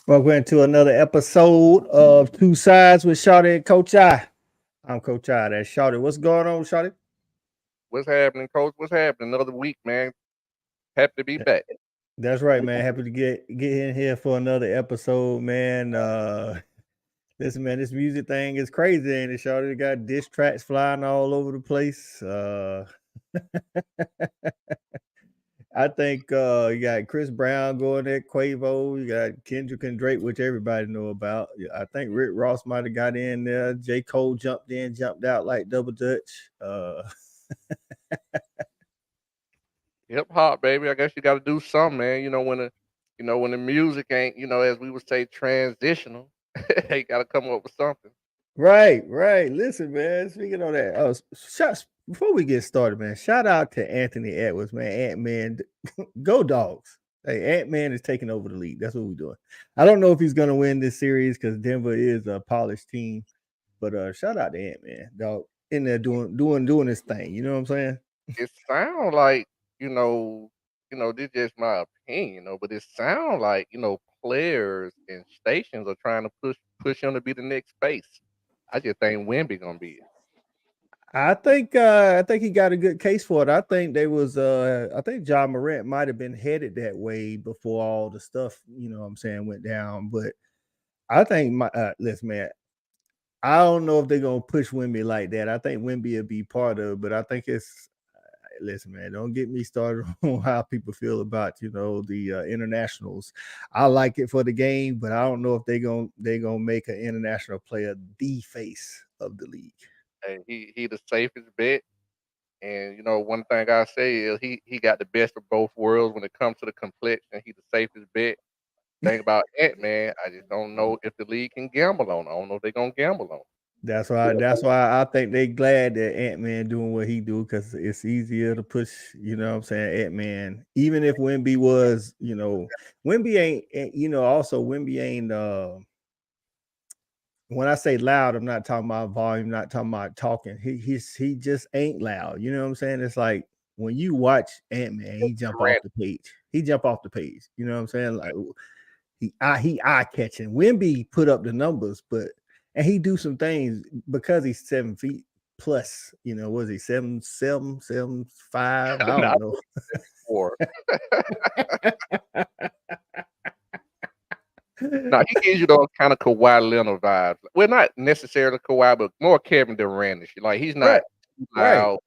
Welcome into another episode of Two Sides with Shawty and Coach I. I'm Coach I. That's Shawty. What's going on, Shawty? What's happening, Coach? What's happening? Another week, man. Happy to be back. That's right, man. Happy to get in here for another episode, man. Listen, man, this music thing is crazy, ain't it, Shawty? They got diss tracks flying all over the place. I think you got Chris Brown going there, Quavo, you got Kendrick and Drake, which everybody know about. I think Rick Ross might have got in there. J. Cole jumped in, jumped out like double dutch. Hip hop, baby. I guess you got to do something, man. When the music ain't, as we would say, transitional, you got to come up with something. Right. Listen, man. Speaking of that, before we get started, man, shout out to Anthony Edwards, man. Ant-Man, go Dogs. Hey, Ant-Man is taking over the league. That's what we're doing. I don't know if he's gonna win this series because Denver is a polished team, but shout out to Ant-Man, dog, in there doing his thing. You know what I'm saying? It sounds like, this just my opinion, but it sounds like, players and stations are trying to push him to be the next face. I just think Wemby gonna be it. I think he got a good case for it. I think I think John Morant might have been headed that way before all the stuff, what I'm saying, went down. But I think listen, man, I don't know if they're gonna push Wemby like that. I think Wemby will be part of it, but I think it's listen, man, don't get me started on how people feel about the internationals. I like it for the game, but I don't know if they gonna make an international player the face of the league. And he the safest bet. And one thing I say is he got the best of both worlds when it comes to the complexion. He's the safest bet. Thing about Ant Man, I just don't know if the league can gamble on. I don't know if they're gonna gamble on. That's why I think they glad that Ant-Man doing what he do because it's easier to push, what I'm saying, Ant-Man. Even if Wemby was, Wemby also Wemby ain't when I say loud, I'm not talking about volume, not talking about talking. He just ain't loud. You know what I'm saying? It's like when you watch Ant-Man, he jump off Durant, the page. He jump off the page. You know what I'm saying? Like he eye catching. Wemby put up the numbers, and he do some things because he's 7 feet plus. Was he 7'5"? I don't not know. 4. Now he gives you those kind of Kawhi Leonard vibes. Well, not necessarily Kawhi, but more Kevin Durant. Like he's not Right, too right, loud.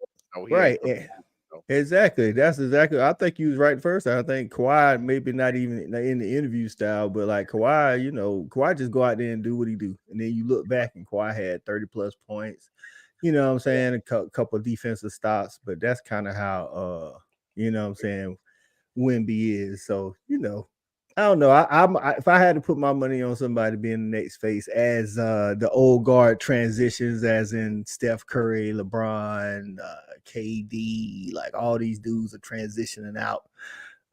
He right. ain't so. Exactly. That's exactly. I think you was right the first time. I think Kawhi maybe not even in the interview style, but like Kawhi, Kawhi just go out there and do what he do, and then you look back and Kawhi had 30 plus points. You know what I'm saying? A couple of defensive stops, but that's kind of how what I'm saying, Wemby is. So I don't know. If I had to put my money on somebody being the next face as the old guard transitions, as in Steph Curry, LeBron, KD, like all these dudes are transitioning out.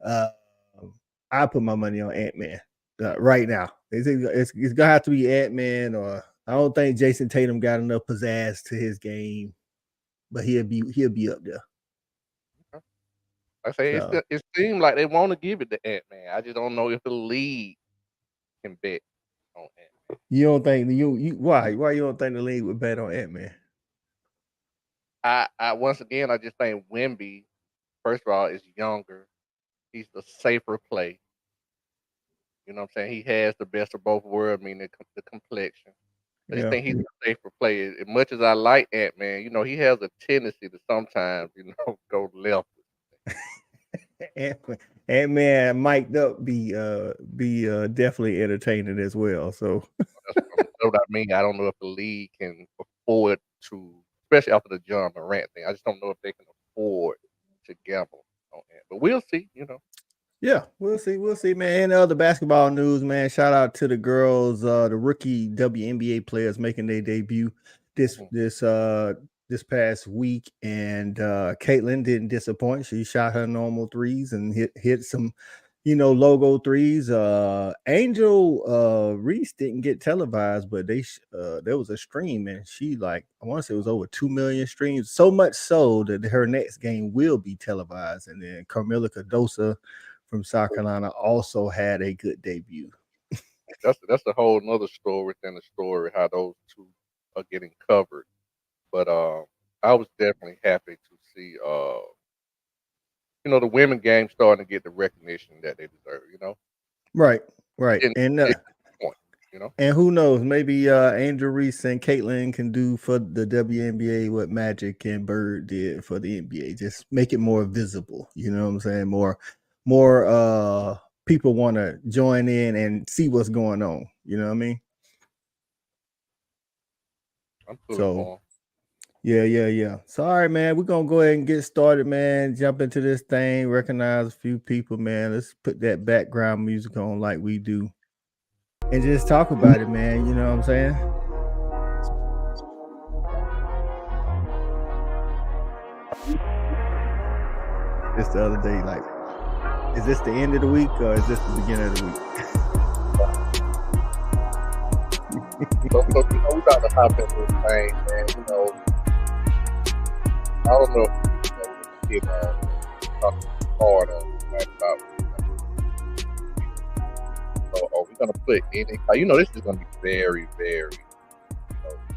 Uh, I put my money on Ant-Man right now. It's gonna have to be Ant-Man, or I don't think Jason Tatum got enough pizzazz to his game, but he'll be up there. I say So it seems like they want to give it to Ant Man. I just don't know if the league can bet on Ant. you don't think you why you don't think the league would bet on Ant-Man? I once again I just think Wemby, first of all, is younger. He's the safer play. You know what I'm saying? He has the best of both worlds, meaning the complexion. I just Yeah. think he's a safer play. As much as I like Ant Man, he has a tendency to sometimes, go left. Ant Man mic'd up be definitely entertaining as well. So That's what I mean. I don't know if the league can afford to, especially after the John Morant thing. I just don't know if they can afford to gamble on that. But we'll see. yeah, we'll see, man. And other basketball news, man. Shout out to the girls, the rookie WNBA players making their debut this Mhm. this uh this past week, and Caitlin didn't disappoint. She shot her normal threes and hit some logo threes. Angel Reese didn't get televised, but there was a stream, and she, like, I want to say it was over 2 million streams. So much so that her next game will be televised. And then Carmilla Cardosa from South Carolina also had a good debut. that's a whole nother story within the story how those two are getting covered. But I was definitely happy to see the women game starting to get the recognition that they deserve. Right, It right. didn't And it didn't point. You know, and who knows? Maybe Angel Reese and Caitlin can do for the WNBA what Magic and Bird did for the NBA. Just make it more visible. You know what I'm saying? More people want to join in and see what's going on. You know what I mean? I'm pulling So for 'em. yeah. So all right, man, we're gonna go ahead and get started, man. Jump into this thing, recognize a few people, man. Let's put that background music on like we do. And just talk about it, man. You know what I'm saying? Just the other day, like, is this the end of the week or is this the beginning of the week? So we got to hop into this thing, man. I don't know if we talking hard on right about. So are we gonna put any? This is gonna be very, very,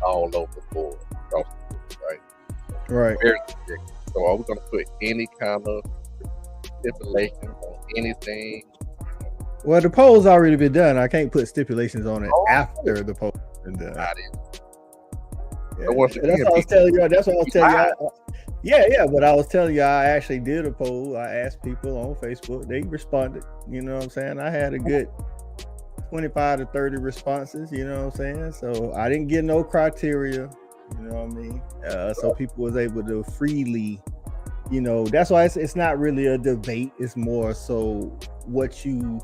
all over the board, across the board, right? Right. Very strict. So are we gonna put any kind of stipulations on anything? Well, the poll's already been done. I can't put stipulations on it after the poll been done. Yeah. That's what I was telling you. That's what I was telling you. Yeah, but I was telling you, I actually did a poll. I asked people on Facebook. They responded. You know what I'm saying? I had a good 25 to 30 responses. You know what I'm saying? So I didn't get no criteria. You know what I mean? So people was able to freely, that's why it's not really a debate. It's more so what you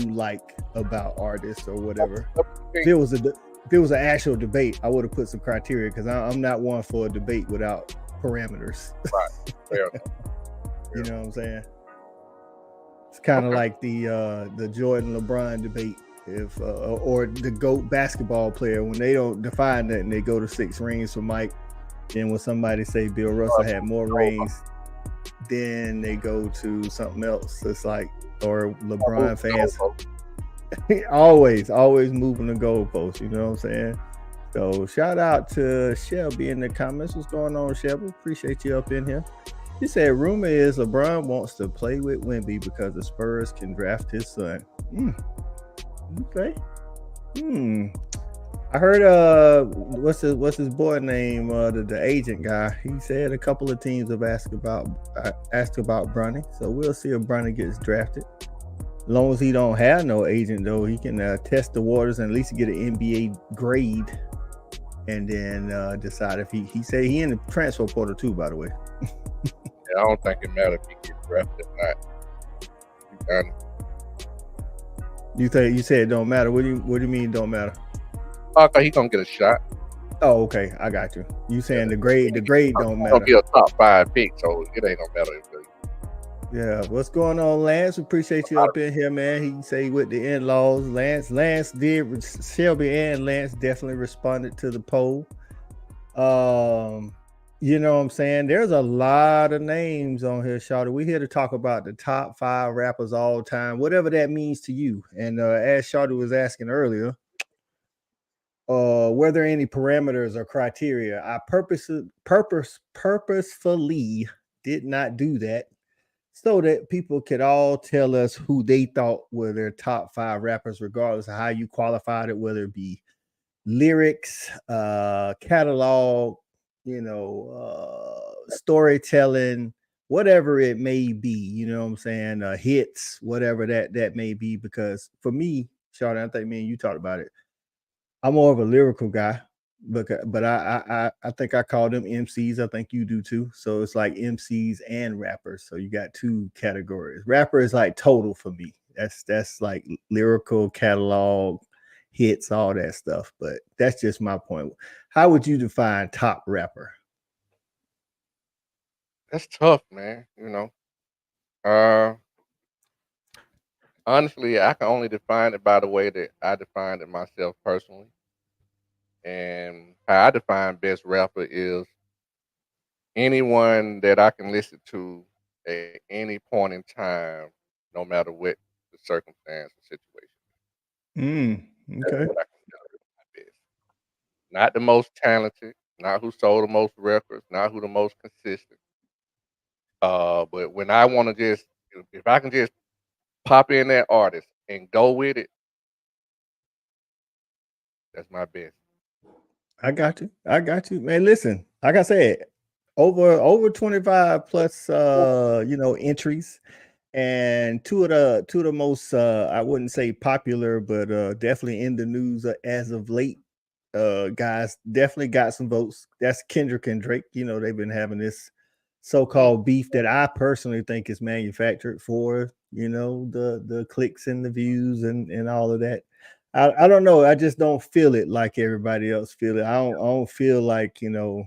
like about artists or whatever. If it was an actual debate, I would have put some criteria because I'm not one for a debate without parameters. Right. Fair enough. You know what I'm saying? It's kind of like the Jordan LeBron debate, or the GOAT basketball player when they don't define that and they go to 6 rings for Mike. Then when somebody say Bill Russell had more rings, then they go to something else. It's like, or LeBron fans always moving the goalpost. You know what I'm saying? So shout out to Shelby in the comments. What's going on, Shelby? Appreciate you up in here. He said, rumor is LeBron wants to play with Wemby because the Spurs can draft his son. Okay. I heard what's his boy name? The agent guy. He said a couple of teams have asked about Bronny. So we'll see if Bronny gets drafted. As long as he don't have no agent, though, he can test the waters and at least get an NBA grade, and then decide if he said he in the transfer portal too. By the way. Yeah, I don't think it matters if he gets drafted or not. You said it don't matter. What do you mean it don't matter? Okay, he's gonna get a shot. Oh, okay, I got you. You saying the grade don't matter? Gonna be a top 5 pick, so it ain't gonna matter. Yeah, what's going on, Lance? Appreciate you up in here, man. He say with the in-laws, Lance did. Shelby and Lance definitely responded to the poll. You know what I'm saying? There's a lot of names on here, Shawty. We're here to talk about the top 5 rappers all time, whatever that means to you. And as Shawty was asking earlier, were there any parameters or criteria? I purposefully did not do that so that people could all tell us who they thought were their top 5 rappers, regardless of how you qualified it, whether it be lyrics, catalog, storytelling, whatever it may be, you know what I'm saying? Hits, whatever that may be. Because for me, Shawty, I think me and you talked about it. I'm more of a lyrical guy, but I think I call them MCs. I think you do too. So it's like MCs and rappers. So you got 2 categories. Rapper is like total for me. That's like lyrical, catalog, hits, all that stuff. But that's just my point. How would you define top rapper? That's tough, man. Honestly, I can only define it by the way that I defined it myself personally. And how I define best rapper is anyone that I can listen to at any point in time, no matter what the circumstance or situation. That's Okay. what I consider my best. Not the most talented, not who sold the most records, not who the most consistent. But when I want to just, if I can just pop in that artist and go with it, that's my best. I got you. I got you. Man, listen, like I said, over 25 plus entries, and two of the most I wouldn't say popular, but definitely in the news as of late. Guys definitely got some votes. That's Kendrick and Drake. They've been having this Mm. so-called beef that I personally think is manufactured for the clicks and the views and all of that. I don't know. I just don't feel it like everybody else feel it. I don't feel like you know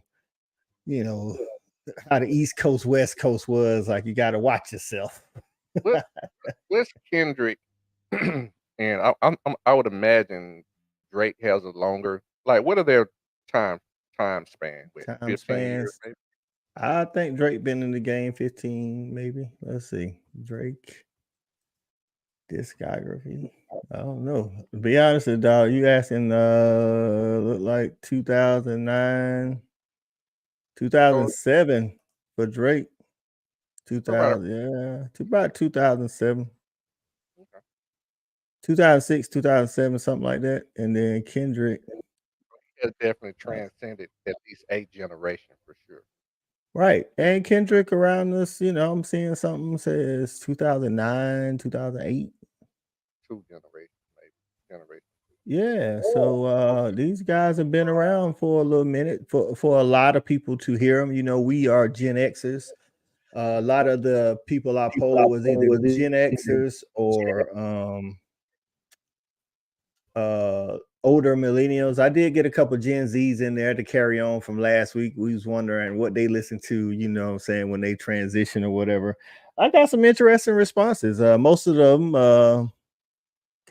how the East Coast West Coast was. Like, you got to watch yourself. What what's Kendrick? And I would imagine Drake has a longer. Like, what are their time time span with Time 15 years spans. maybe? I think Drake been in the game 15, maybe. Let's see. Drake discography. I don't know. To be honest, dog, you asking look like 2009, So 2007 for Drake. so about 2000, yeah, to about 2007, okay. 2006, 2007, something like that. And then Kendrick. He has definitely uh, transcended at least a generation for sure. Right. And Kendrick around this, I'm seeing something says 2009, 2008. Two generations maybe. Generation. Yeah, so these guys have been around for a little minute for a lot of people to hear them. We are Gen Xers. A lot of the people I poll was either Gen Xers or older millennials. I did get a couple Gen Zs in there to carry on from last week. We was wondering what they listen to, saying when they transition or whatever. I got some interesting responses. Most of them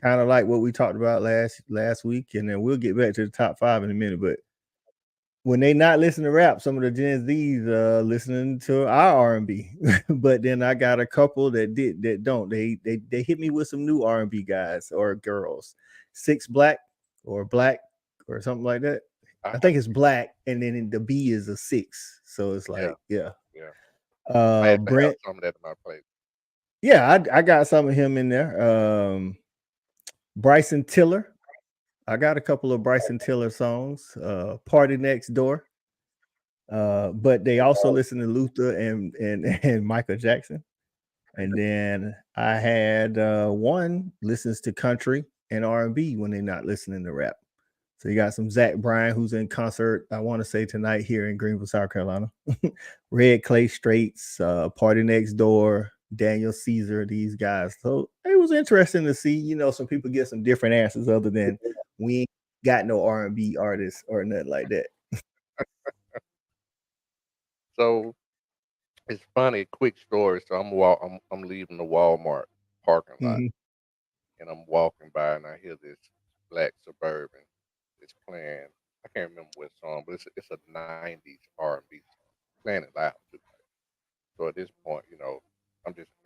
kind of like what we talked about last week, and then we'll get back to the top five in a minute. But when they not listening to rap, some of the Gen Z's listening to our R&B. But then I got a couple that don't. They hit me with some new R&B guys or girls. Six Black or Black or something like that. I I have think it's Black, and then the B is a six. So it's yeah, like, yeah. yeah. I actually have Brent, some of that in my plate. yeah, I got some of him in there. Bryson Tiller, I got a couple of Bryson Tiller songs. Party Next Door. But they also listen to Luther and and Michael Jackson. And then I had one listens to country and R&B when they're not listening to rap. So you got some Zach Bryan, who's in concert, I want to say tonight here in Greenville, South Carolina. Red Clay Straits, Party Next Door, Daniel Caesar, these guys. So it was interesting to see, some people get some different answers other than we ain't got no R&B artists or nothing like that. So it's funny, quick story. So I'm leaving the Walmart parking lot Hmm. and I'm walking by and I hear this black suburban. It's playing. I can't remember what song, but it's a '90s R&B song, playing it loud too. So at this point,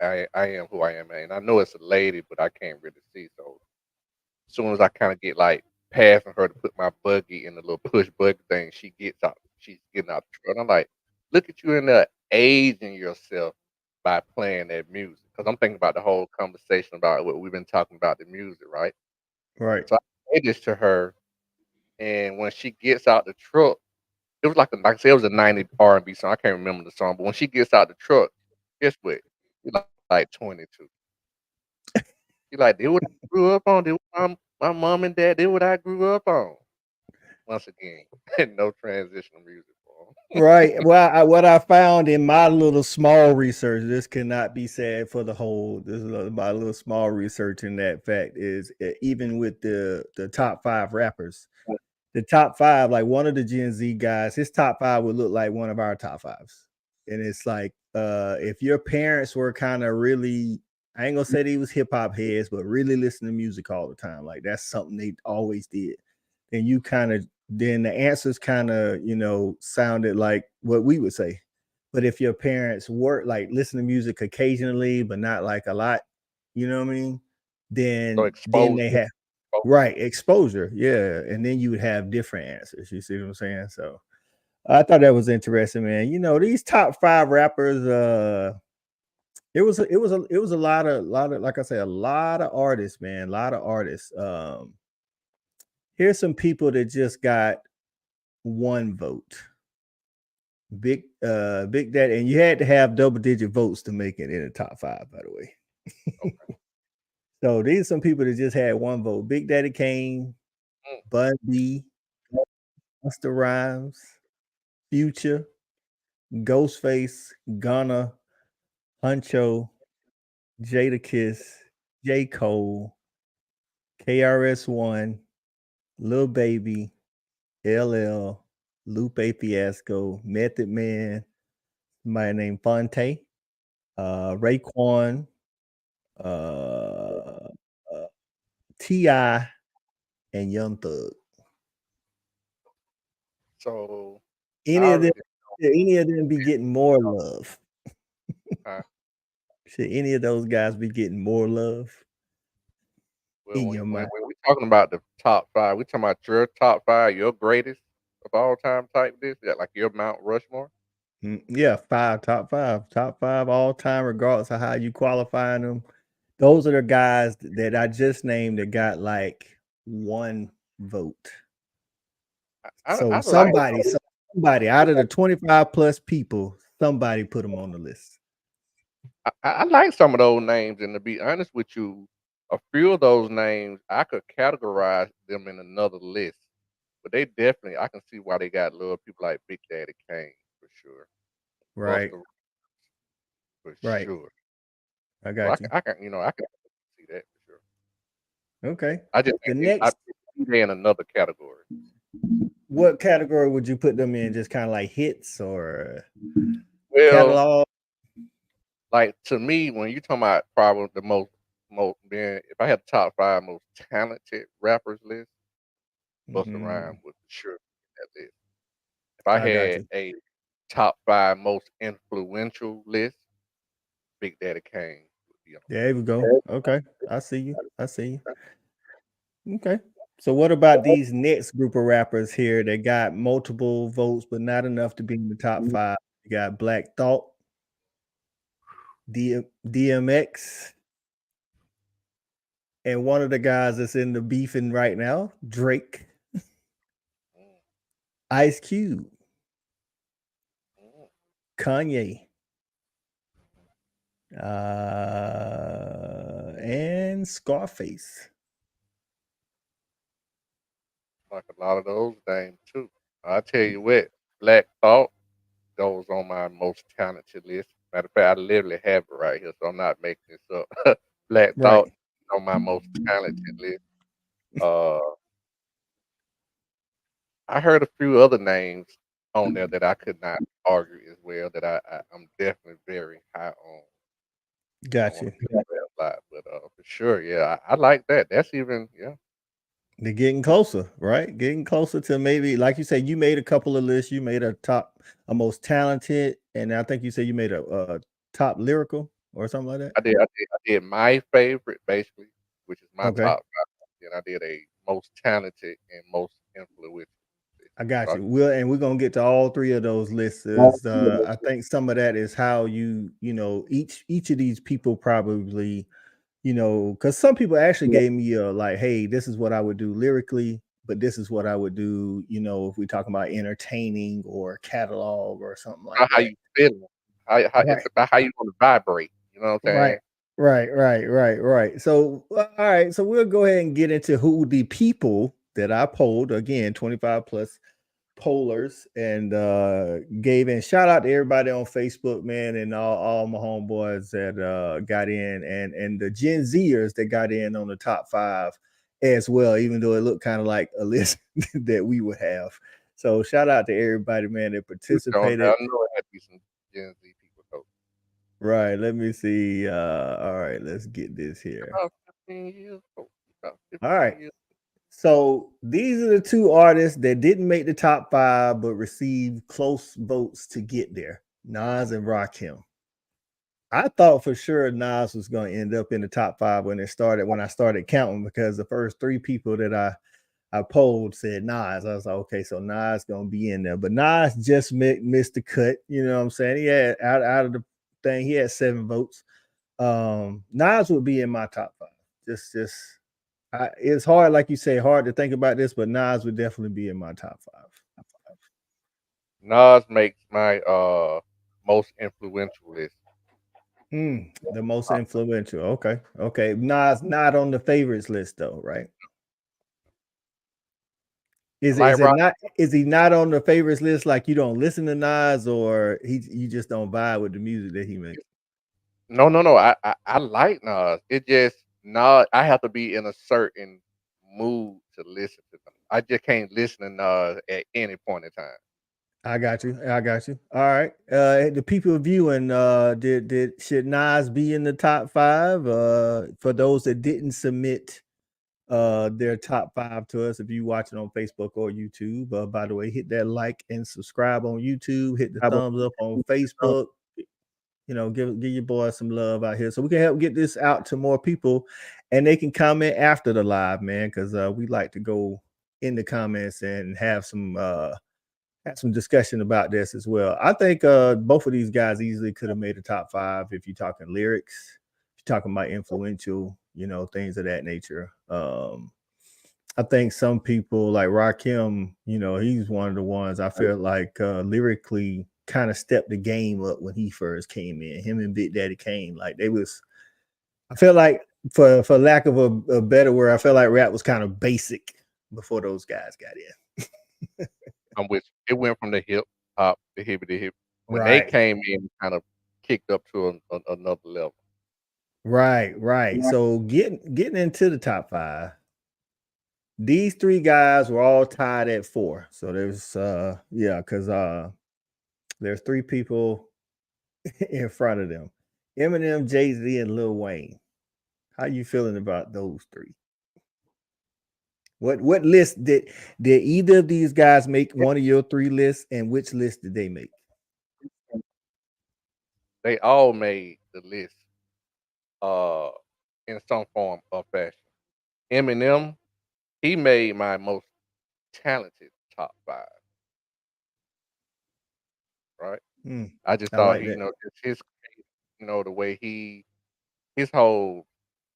I am who I am, and I know it's a lady, but I can't really see. So as soon as I kind of get like passing her to put my buggy in the little push buggy thing, she gets out. She's getting out the truck. And I'm like, look at you in there aging yourself by playing that music. Because I'm thinking about the whole conversation about what we've been talking about the music, right? Right. So I say this to her, and when she gets out the truck, it was like I said, it was a '90s R&B song. I can't remember the song, but when she gets out the truck, guess what? She's like 22. She like, "Did what I grew up on. Did what my mom and dad did what I grew up on." Once again, no transitional music for 'em. Right. Well, what I found in my little small research, this cannot be said for the whole. This is my little small research in that fact is even with the top five rappers, the top five, like one of the Gen Z guys, his top five would look like one of our top fives. And it's like, if your parents were kind of really, I ain't gonna say they was hip hop heads, but really listen to music all the time, like that's something they always did. And you kind of, then the answers kind of, sounded like what we would say. But if your parents were like listen to music occasionally, but not like a lot, you know what I mean? So Then they exposure. have. Right, exposure, yeah, and then you would have different answers. You see what I'm saying? So I thought that was interesting, man. You know, these top 5 rappers, it was a lot of like I said, a lot of artists, man, a lot of artists. Here's some people that just got 1 vote. Big Daddy, and you had to have double digit votes to make it in the top 5, by the way. Okay. So these are some people that just had 1 vote. Big Daddy Kane, Mm. Bun B, Busta Rhymes, Future, Ghostface, Gunna, Huncho, Jadakiss, J. Cole, KRS-One, Lil Baby, LL, Lupe Fiasco, Method Man, somebody named Fonte, Raekwon, uh, uh, T.I., and Young Thug. So I Any of them already should any of them be getting more love? uh, Should any of those guys be getting more love well in when, your when mind? when we talking about the top 5, we talking about your top 5, your greatest of all time type this, yeah, like your Mount Rushmore. Yeah, top 5 all time, regardless of how you qualifying them. Those are the guys that I just named that got like 1 vote. So I like somebody out of the 25 plus people, somebody put them on the list. I like some of those names, and to be honest with you, a few of those names I could categorize them in another list. But they definitely, I can see why they got love. People like Big Daddy Kane for sure, Right, Buster for right. sure. I So got you. I can see that for sure. Okay. I just The think I next, think they in another category. what category would you put them in? Just kind of like hits or Well, catalog? like to me, when you talking about probably the most being, if I had the top 5 most talented rappers list, Busta Mhm. Rhymes would for sure be in that list. If I I got had you. a top 5 most influential list, Big Daddy Kane would be on There we go. Okay. I see you. I see you. Okay. So what about these next group of rappers here that got multiple votes, but not enough to be in the top 5? You got Black Thought, DMX, and one of the guys that's in the beefing right now, Drake, there. Ice Cube, Mm. Kanye, and Scarface. Like a lot of those names too. I tell you what, Black Thought goes on my most talented list. Matter of fact, I literally have it right here, so I'm not making this up. Black Thought Right. on my most talented list. Uh, I heard a few other names on there that I could not argue as well. That I'm definitely very high on. I don't Got want you. to say a lot, but for sure, yeah, I like that. That's even yeah. They're getting closer, right? Getting closer to maybe, like you said, you made a couple of lists. You made a most talented, and I think you said you made a top lyrical or something like that. I did my favorite basically, which is my Okay, top 5. Then I did a most talented and most influential list. I got So you. We're gonna get to all 3 of those lists. I think some of that is how each of these people probably, because some people actually gave me a like, hey, this is what I would do lyrically, but this is what I would do, if we talk about entertaining or catalog or something like about how that. you feeling, how it's Right. about how you want to vibrate. You know what I'm Right. saying? Right. So, all right. So we'll go ahead and get into who the people that I polled again, 25 plus pollers, and gave in. Shout out to everybody on Facebook, man, and all my homeboys that got in, and the Gen Zers that got in on the top 5 as well, even though it looked kind of like a list that we would have. So shout out to everybody, man, that You don't participated. I know it had to be some Gen Z people. So Right. Let me see. All right, let's get this here. about 15 years old. About All 15 right. years. So these are the 2 artists that didn't make the top 5 but received close votes to get there. Nas and Rakim. I thought for sure Nas was going to end up in the top 5 when I started counting, because the first 3 people that I polled said Nas. I was like, okay, so Nas gonna be in there, but Nas just missed the cut. You know what I'm saying? He had out of the thing, he had 7 votes. Nas would be in my top 5. Just it's hard, like you say, hard to think about this, but Nas would definitely be in my top 5. Nas makes my most influential list. The most influential. Okay, okay. Nas not on the favorites list though, right? Like rock. Is he not on the favorites list? Like you don't listen to Nas, or you just don't vibe with the music that he makes? No. I like Nas. It just Nas. I have to be in a certain mood to listen to them. I just can't listen to Nas at any point in time. I got you. I got you. All right. The people viewing, should Nas be in the top 5? For those that didn't submit their top 5 to us, if you watching on Facebook or YouTube, by the way, hit that like and subscribe on YouTube, hit the thumbs up on Facebook. You know, give your boys some love out here so we can help get this out to more people, and they can comment after the live, man, because we like to go in the comments and have some discussion about this as well. I think both of these guys easily could have made a top 5 if you're talking lyrics, if you're talking about influential, you know, things of that nature. I think some people like Rakim, you know, he's one of the ones I feel like lyrically kind of stepped the game up when he first came in. Him and Big Daddy Kane, like I feel like for lack of a better word, I feel like rap was kind of basic before those guys got in. I'm with you. It went from the hip hop, the hippity hip. When they Right. came in, kind of kicked up to another level. Right. So getting into the top 5, these 3 guys were all tied at 4. So there's because there's 3 people in front of them: Eminem, Jay-Z, and Lil Wayne. How you feeling about those 3? What list did either of these guys make one of your 3 lists, and which list did they make? They all made the list uh in some form or fashion. Eminem, he made my most talented top 5. Right? I just I thought like he, that. just his, the way his whole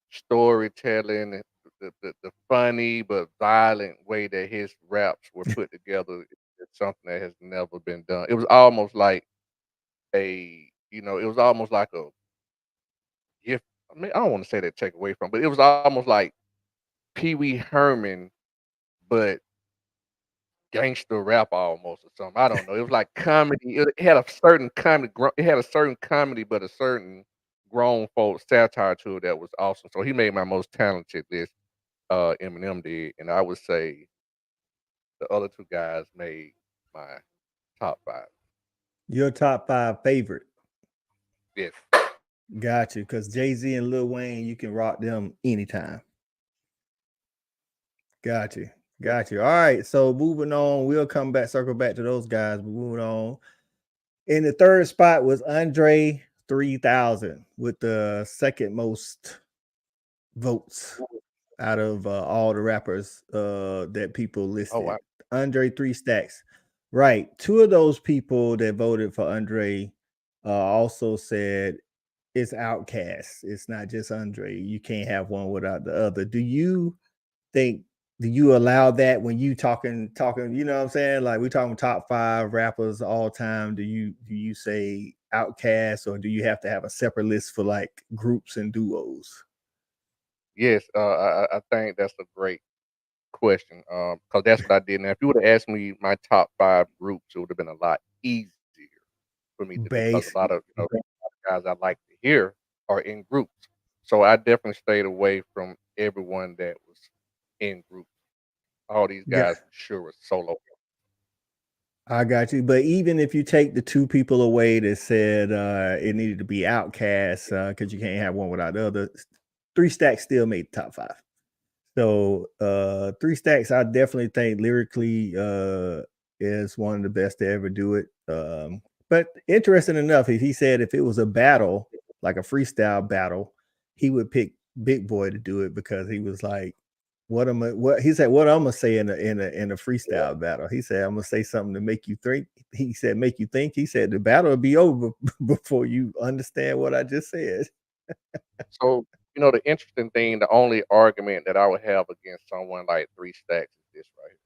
storytelling, and the funny but violent way that his raps were put together is something that has never been done. It was almost like it was almost like a gift. I mean, I don't want to say that take away from, but it was almost like Pee Wee Herman, but gangster rap almost or something. I don't know. It was like comedy. It had a certain comedy. It had a certain comedy, but a certain grown folk satire to it that was awesome. So he made my most talented list. Eminem did, and I would say the other 2 guys made my top 5. Your top 5 favorite. Yes. Got you. Because Jay-Z and Lil Wayne, you can rock them anytime. Got you. Got you. All right. So moving on, we'll circle back to those guys, but moving on. In the 3rd spot was Andre 3000 with the 2nd most votes out of all the rappers that people Oh listed. wow. Andre 3 Stacks. Right. 2 of those people that voted for Andre also said it's Outcast. It's not just Andre. You can't have one without the other. Do you allow that when you talking, you know what I'm saying? Like we talking top 5 rappers all time. Do you say Outcast, or do you have to have a separate list for like groups and duos? Yes. I think that's a great question. Because that's what I did. Now, if you would have asked me my top 5 groups, it would have been a lot easier for me to do because Bass. a lot of guys I like to hear are in groups. So I definitely stayed away from everyone that was in groups. All these Yeah, guys for sure were solo. I got you. But even if you take the 2 people away that said it needed to be Outcast, because you can't have one without the other, 3 Stacks still made the top 5. So 3 Stacks, I definitely think lyrically is one of the best to ever do it. But interesting enough, if he said if it was a battle, like a freestyle battle, he would pick Big Boy to do it because he was like, what he said, what I'm gonna say in a freestyle battle. He said, I'm gonna say something to make you think. He said, make you think. He said the battle will be over before you understand what I just said. So, the interesting thing, the only argument that I would have against someone like 3 Stacks is this right here.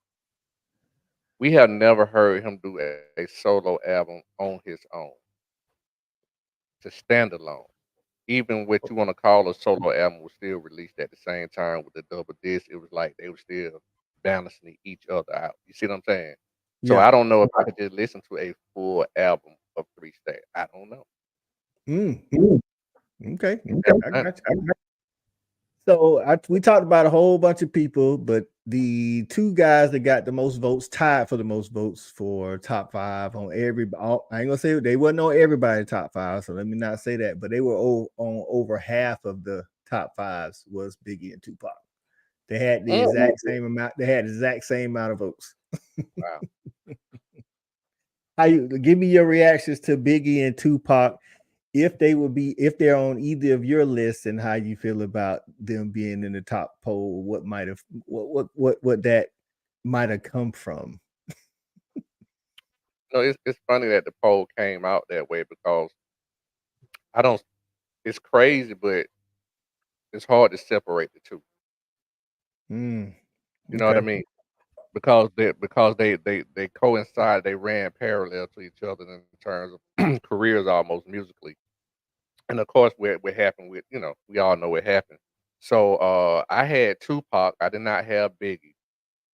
We have never heard him do a solo album on his own, to standalone. Even what you want to call a solo album was still released at the same time with the double disc. It was like they were still balancing each other out. You see what I'm saying? So Yeah. I don't know if I could just listen to a full album of 3 Stacks. I don't know. Mm, okay. I Yeah, got you. So we talked about a whole bunch of people, but the two guys that got the most votes tied for the most votes for top five on I ain't gonna say they wasn't on everybody top five, so let me not say that, but they were on over half of the top fives was Biggie and Tupac. They had the exact same amount. They had the exact same amount of votes. Wow. How you give me your reactions to Biggie and Tupac if they're on either of your lists, and how you feel about them being in the top poll, what that might have come from. It's funny that the poll came out that way because I don't. It's crazy, but it's hard to separate the two. You know what I Okay. mean? Because they coincide. They ran parallel to each other in terms of careers, almost musically. And of course, what happened with we all know what happened. So I had Tupac. I did not have Biggie.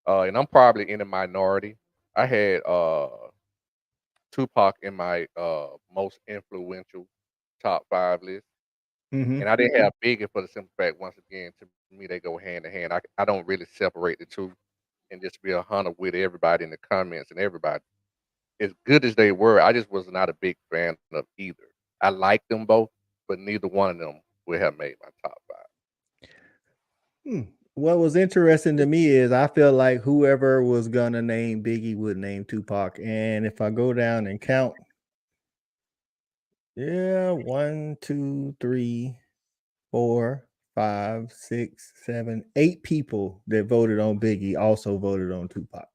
And I'm probably in the minority. I had Tupac in my most influential top 5 list. And I didn't have Biggie for the simple fact, once again, to me they go hand in hand. I don't really separate the two, and just be 100 with everybody in the comments and everybody. As good as they were, I just was not a big fan of either. I liked them both, but neither one of them would have made my top 5. What was interesting to me is I feel like whoever was gonna name Biggie would name Tupac, and if I go down and count, 1, 2, 3, 4, 5, 6, 7, 8 people that voted on Biggie also voted on Tupac.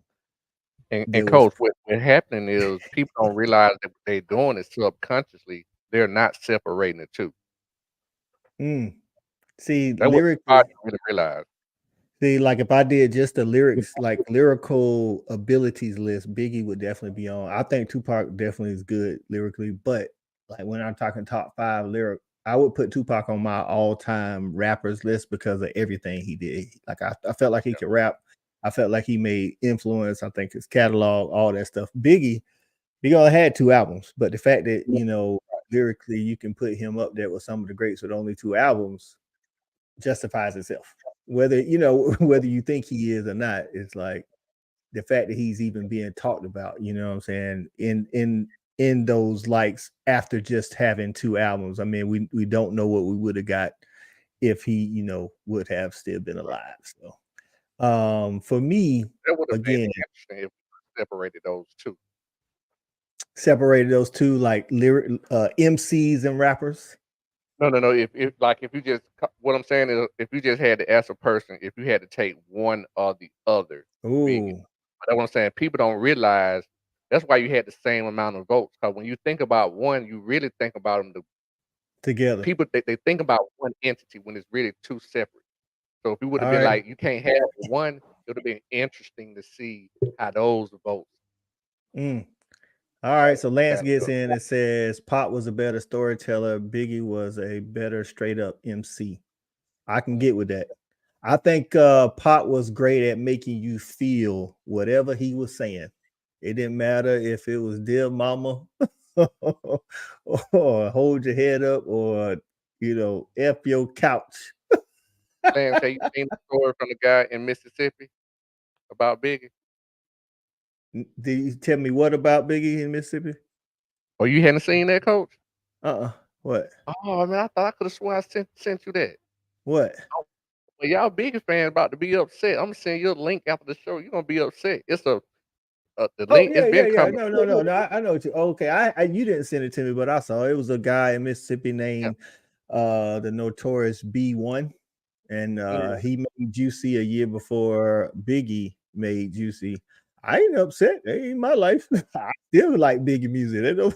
And There was coach, what happening is people don't realize that what they're doing is subconsciously, they're not separating the two. See, That's what people lyrically, don't really realize. like if I did just the lyrics, like lyrical abilities list, Biggie would definitely be on. I think Tupac definitely is good lyrically, but like when I'm talking top 5 lyric, I would put Tupac on my all-time rappers list because of everything he did. Like I felt like he could rap. I felt like he made influence. I think his catalog, all that stuff. Biggie only had 2 albums, but the fact that lyrically you can put him up there with some of the greats with only 2 albums justifies itself. Whether whether you think he is or not, it's like the fact that he's even being talked about. You know what I'm saying? In those likes after just having 2 albums. I mean, we don't know what we would have got if he would have still been alive. So for me, That would have been again, interesting if we separated those 2. separated those two like lyric MCs and rappers. No. If you just what I'm saying is, if you just had to ask a person, if you had to take one or the other, Biggie. Ooh, But that's what I'm saying. People don't realize that's why you had the same amount of votes. Because when you think about one, you really think about them. The together. people they think about one entity when it's really 2 separate. So if you would All have been right. like, you can't have one, it would have been interesting to see how those votes Mm. All right, so Lance stacked gets up. in and says Pop was a better storyteller. Biggie was a better straight up MC. I can get with that. I think Pop was great at making you feel whatever he was saying. It didn't matter if it was "Dear Mama" or "Hold Your Head Up" or "F your couch." Lance, have you seen the story from the guy in Mississippi about Biggie? Did you tell me what about Biggie in Mississippi? Oh, you hadn't seen that, coach? What? Oh man, I thought I could have sworn I sent you that. What? Oh, well, y'all Biggie fan about to be upset. I'm gonna send you a link after the show. You're gonna be upset. It's the Oh link. It's yeah, been yeah, yeah. coming. No. I know what you. Okay, I you didn't send it to me, but I saw it was a guy in Mississippi Yeah, named the Notorious B1, and yeah. he made Juicy a year before Biggie made Juicy. I ain't upset. That ain't my life. I still like Biggie music. That don't,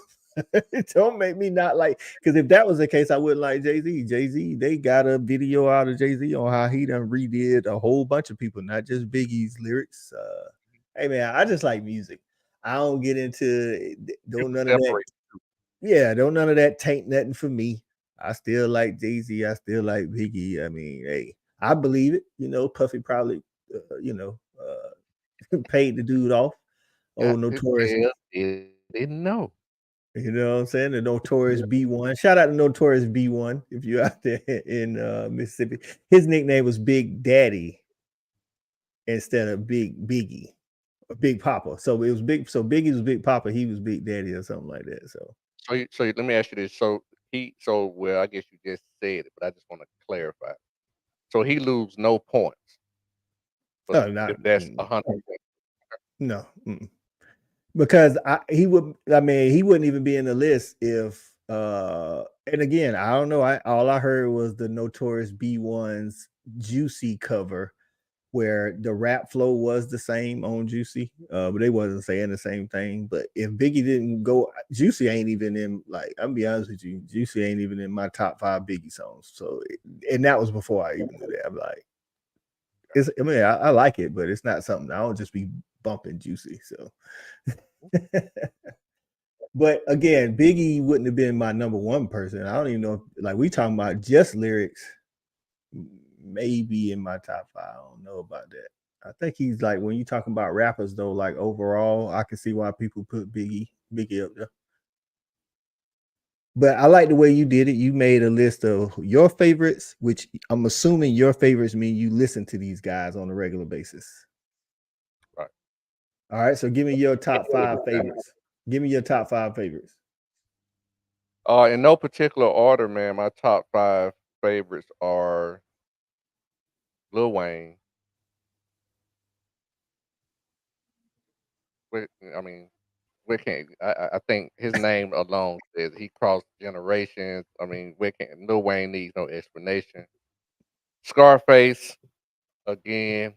it don't make me not like, because if that was the case, I wouldn't like Jay-Z. Jay-Z, they got a video out of Jay-Z on how he done redid a whole bunch of people, not just Biggie's lyrics. Hey man, I just like music. I don't get into don't People none of that. separate. Yeah, don't none of that taint nothing for me. I still like Jay-Z. I still like Biggie. I mean, hey, I believe it. Puffy probably, paid the dude off. Oh, Got to Notorious. tell. Didn't know. You know what I'm saying? The Notorious B1. Shout out to Notorious B1 if you're out there in Mississippi. His nickname was Big Daddy instead of Big Biggie or Big Papa. So it was big. So Biggie was Big Papa. He was Big Daddy or something like that. So Let me ask you this. Well, I guess you just said it, but I just want to clarify. So he lose no points, but no, not if that's 100%. no. Because he would. I mean, he wouldn't even be in the list if. And again, I don't know. All I heard was the Notorious B1's Juicy cover, where the rap flow was the same on Juicy, but they wasn't saying the same thing. But if Biggie didn't go, Juicy ain't even in. Like, I'm gonna be honest with you, Juicy ain't even in my top 5 Biggie songs. So, and that was before I even knew that. I'm like, I mean, I like it, but it's not something I don't just be bumping Juicy. So. But again, Biggie wouldn't have been my number one person. I don't even know if, like, we talking about just lyrics, maybe in my top 5. I don't know about that. I think he's like, when you talking about rappers though, like overall, I can see why people put Biggie up there. But I like the way you did it. You made a list of your favorites, which I'm assuming your favorites mean you listen to these guys on a regular basis. Right. All right. So give me your top 5 favorites. Give me your top 5 favorites. In no particular order, man. My top 5 favorites are Lil Wayne. Wait, I mean, we can't. I think his name alone says he crossed generations. I mean, we can't. Lil Wayne needs no explanation. Scarface again,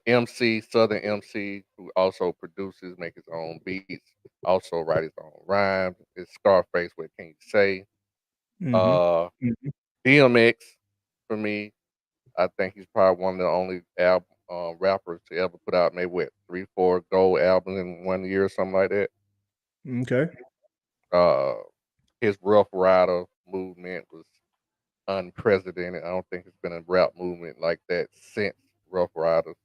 MC, Southern MC, who also produces, make his own beats, also write his own rhymes. It's Scarface. What can you say? Mm-hmm. Uh, DMX for me. I think he's probably one of the only rappers to ever put out maybe what 3, 4 gold albums in 1 year or something like that. Okay. Uh, his Rough Rider movement was unprecedented. I don't think it's been a rap movement like that since Rough Riders.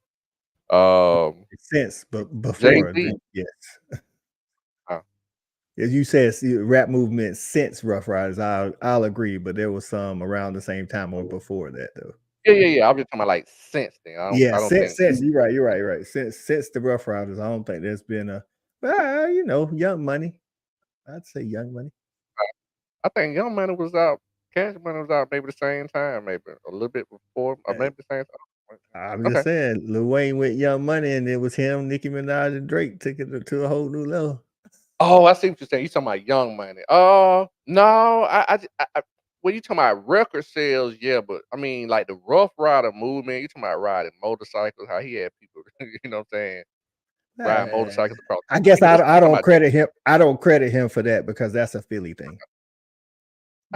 Since, but Jay before, Z. yes. Uh, As you said, rap movement since Rough Riders, I'll agree, but there was some around the same time or before that though. yeah. I'm just talking about like since then. Yeah, I don't think. since you're right. Since the Rough Riders, I don't think there's been a Young Money. I'd say Young Money. I think Young Money was out. Cash Money was out maybe the same time, maybe a little bit before, or Uh, maybe the same time. I'm just Okay. saying, Lil Wayne with Young Money, and it was him, Nicki Minaj, and Drake took it to a whole new level. Oh, I see what you're saying. You talking about Young Money? No, when you talking about record sales, yeah, but I mean like the Rough Rider movement. You talking about riding motorcycles? How he had people, you know what I'm saying, riding Uh, motorcycles across I the guess street. I You talking don't about that? credit him. I don't credit him for that because that's a Philly thing.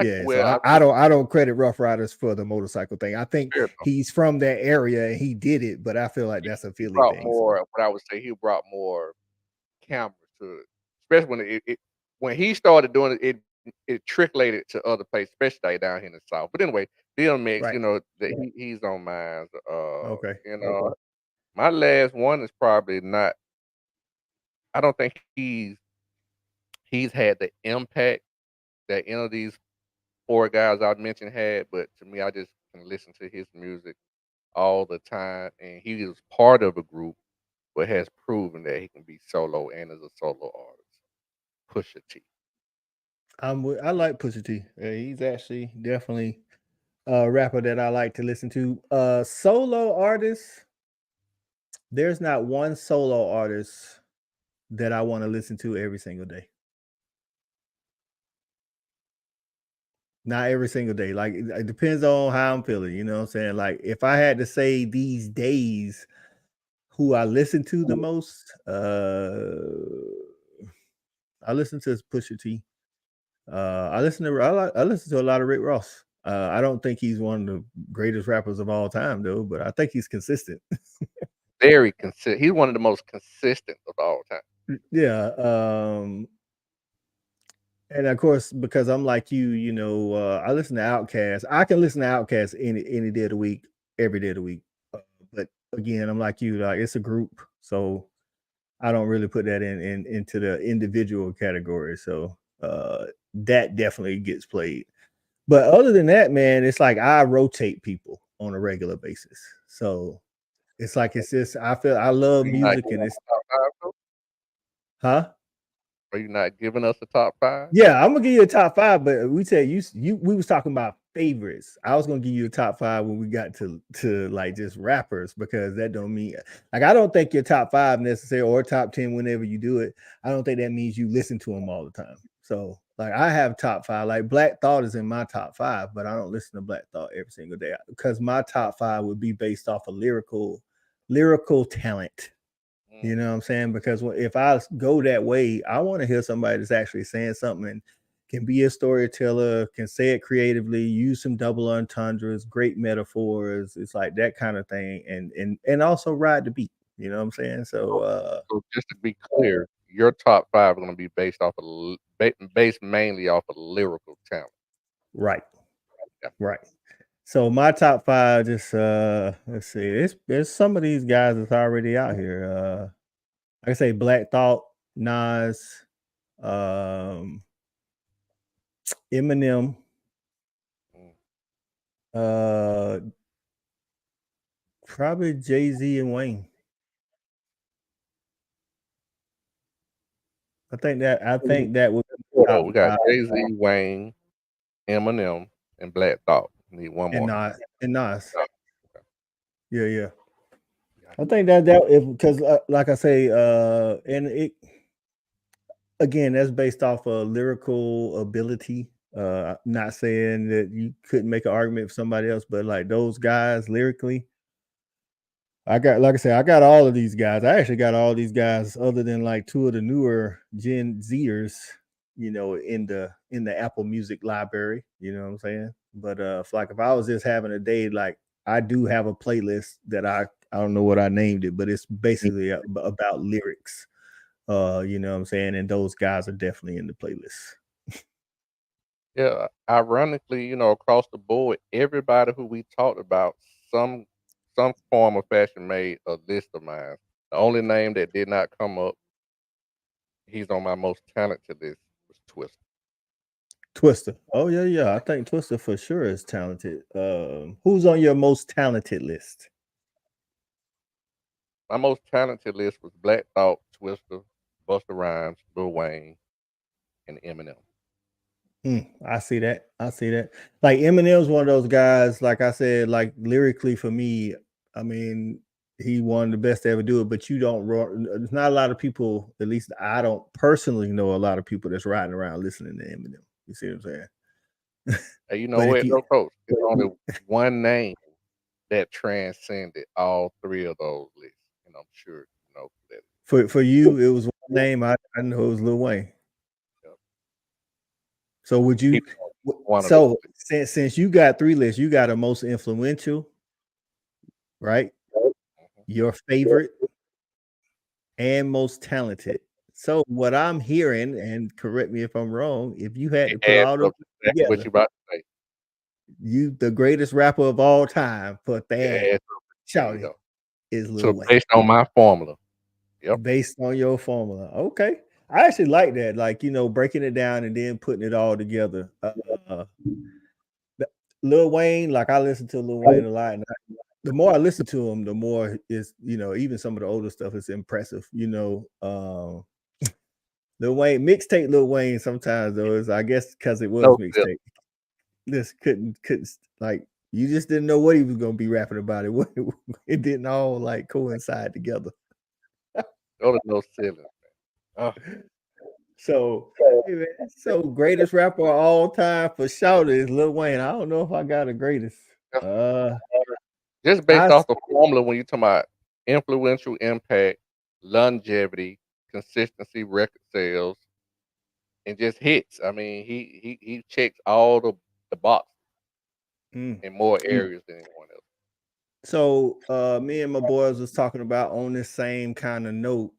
Yeah, so Well, I don't credit Rough Riders for the motorcycle thing. I think fair enough. he's from that area and he did it, but I feel like that's a He Philly brought thing. So more. What I would say, he brought more cameras to it, especially when he started doing it. It trickulated to other places, especially like down here in the South. But anyway, DMX, right. he's on mine. Okay. My last one is probably not. I don't think he's had the impact that any of these 4 guys I mentioned had. But to me, I just can listen to his music all the time, and he is part of a group, but has proven that he can be solo and as a solo artist. Pusha T. I like Pusha T. He's actually definitely a rapper that I like to listen to. Solo artists, there's not one solo artist that I want to listen to every single day. Not every single day. Like it depends on how I'm feeling. You know what I'm saying? Like if I had to say these days who I listen to the most, I listen to Pusha T. I listen to a lot of Rick Ross. I don't think he's one of the greatest rappers of all time though, but I think he's consistent. Very consistent. He's one of the most consistent of all time. Yeah. And of course, because I'm like you know, I listen to Outkast. I can listen to Outkast any day of the week, every day of the week. But again, I'm like you, like it's a group, so I don't really put that into the individual category. So that definitely gets played. But other than that, man, it's like I rotate people on a regular basis. So it's like it's just I love Are you not music and giving us it's a top five, though? huh? Are you not giving us a top five? Yeah, I'm gonna give you a top five, but we said we was talking about favorites. I was gonna give you a top five when we got to like just rappers because that don't mean like I don't think your top five necessarily or top 10 whenever you do it. I don't think that means you listen to them all the time. So like I have top five, like Black Thought is in my top five, but I don't listen to Black Thought every single day because my top five would be based off of lyrical talent. You know what I'm saying? Because if I go that way, I want to hear somebody that's actually saying something and can be a storyteller, can say it creatively, use some double entendres, great metaphors. It's like that kind of thing, and also ride the beat. You know what I'm saying? So just to be clear, your top five are going to be based off of based mainly off of lyrical talent. Right, Yeah. right. So my top five, just let's see, there's some of these guys that's already out here. Like I say, Black Thought, Nas, um, Eminem, uh, probably Jay-Z and Wayne. I think that would be So top we got five. Jay-Z, Wayne, Eminem, and Black Thought. Need one And more. Nas. Okay. Yeah, yeah. Got I it. think that if because like I say, and it again that's based off of lyrical ability. Not saying that you couldn't make an argument for somebody else, but like those guys lyrically, I got, like I said, I got all of these guys. I actually got all these guys, other than like two of the newer Gen Zers, you know, in the Apple Music library. You know what I'm saying? But like if I was just having a day, like I do have a playlist that I don't know what I named it, but it's basically about lyrics. You know what I'm saying? And those guys are definitely in the playlist. Yeah, ironically, across the board, everybody who we talked about, some some form of fashion made a list of mine. The only name that did not come up, he's on my most talented list, was Twist. Twister. Oh yeah, yeah. I think Twister for sure is talented. Who's on your most talented list? My most talented list was Black Thought, Twister, Busta Rhymes, Lil Wayne, and Eminem. I see that. I see that. Like Eminem's one of those guys. Like I said, like lyrically for me, I mean, he one of the best to ever do it. But you don't. There's not a lot of people. At least I don't personally know a lot of people that's riding around listening to Eminem. You see what I'm saying? And you know But if what, you though, Coach? There's only one name that transcended all three of those lists, and I'm sure you know who that is. for you, it was one name. I know it was Lil Wayne. Yep. So would you? He's one of those So lists. since you got three lists, you got a most influential, right? Mhm. Your favorite and most talented. So what I'm hearing, and correct me if I'm wrong, if you had to It put adds all those up to exactly what together, you about to say. you the greatest rapper of all time for that It adds up. There you Shawty go. is Lil So Wayne, based on my formula, yep. based on your formula. Okay. I actually like that, like breaking it down and then putting it all together. Lil Wayne, like I listen to Lil Wayne a lot, and the more I listen to him, the more is even some of the older stuff is impressive. Lil Wayne mixtape Lil Wayne sometimes though is I guess because it was No filler. mixtape. This couldn't like you just didn't know what he was gonna be rapping about it. It didn't all like coincide together. Go to no ceiling. Oh, So, hey man, so greatest rapper of all time for Shawty is Lil Wayne. I don't know if I got a greatest. that's Uh, just I based off the formula when you're talking about influential impact, longevity, consistency, record sales, and just hits. I mean, he checks all the boxes mm. in more areas than anyone else. So me and my boys was talking about on this same kind of note.